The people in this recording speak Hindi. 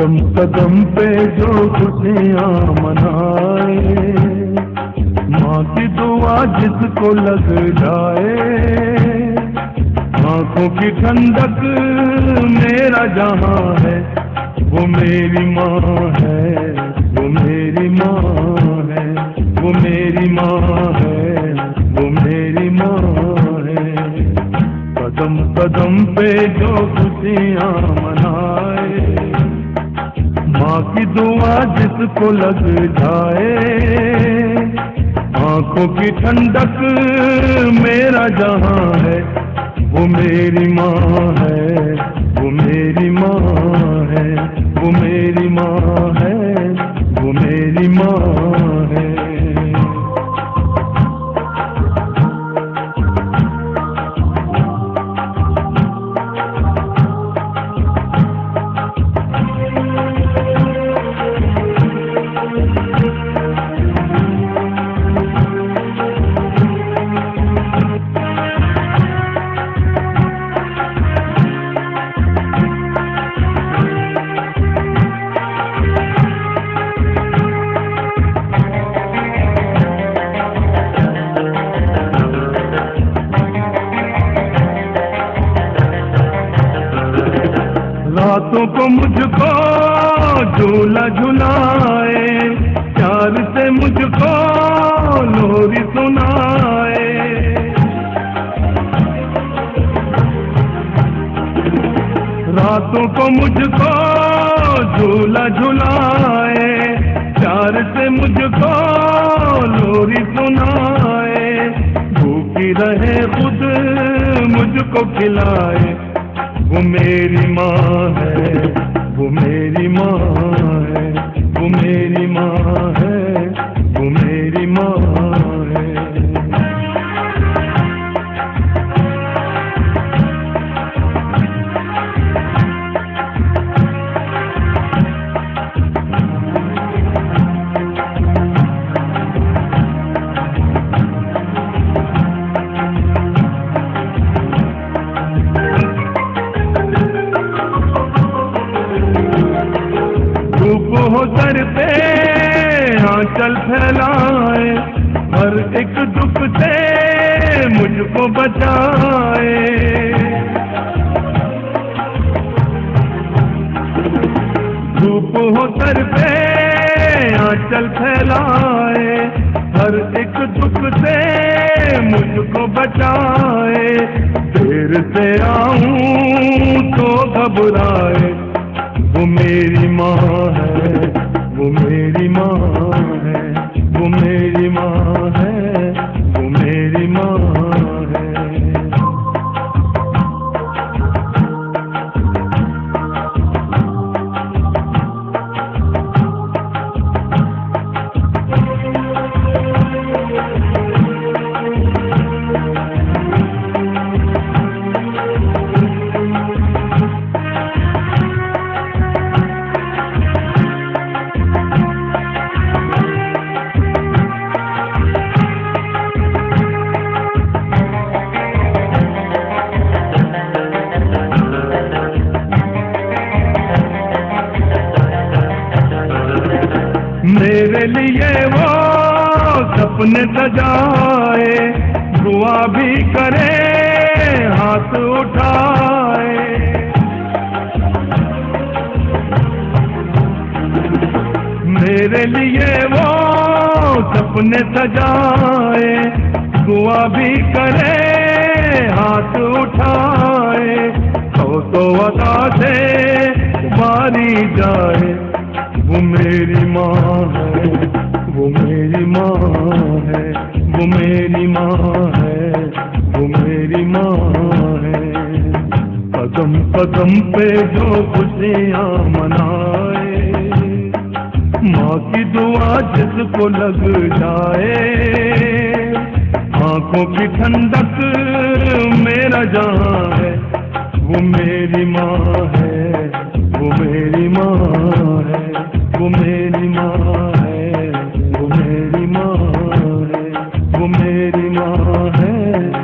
कदम कदम पे जो खुशियाँ मनाए, माँ की दुआ जिसको लग जाए, आंखों की ठंडक मेरा जहां है, वो मेरी माँ है, वो मेरी माँ है, वो मेरी माँ है, वो मेरी माँ है। कदम कदम पे जो खुशियाँ मनाए, माँ की दुआ जिसको लग जाए, आंखों की ठंडक मेरा जहां है, वो मेरी माँ है, वो मेरी माँ है, वो मेरी माँ है, वो मेरी माँ है। रातों को मुझको झूला झुलाए, प्यार से मुझको लोरी सुनाए। रातों को मुझको झूला झुलाए, प्यार से मुझको लोरी सुनाए। भूखी रहे खुद मुझको खिलाए, वो मेरी माँ है, वो मेरी माँ है, वो मेरी माँ है, वो मेरी माँ है। धूप हो सर पे आंचल फैलाए, हर एक दुख से मुझको बचाए। धूप हो सर पे आंचल फैलाए, हर एक दुख से मुझको बचाए। देर से आऊं तो घबराए, वो मेरी माँ है, वो मेरी माँ है, वो मेरी माँ है, वो मेरी माँ है। मेरे लिए वो सपने सजाए, दुआ भी करे हाथ उठाए। मेरे लिए वो सपने सजाए, दुआ भी करे हाथ उठाए। तो अदा से बारी जाए, वो मेरी माँ है, वो मेरी माँ है, वो मेरी माँ है, वो मेरी माँ है। कदम कदम पे जो खुशियाँ मनाए, माँ की दुआ जिसको लग जाए, आंखों की ठंडक मेरा जहां है, वो मेरी माँ है, वो मेरी माँ है, वो मेरी माँ है, वो मेरी माँ है, वो मेरी माँ है।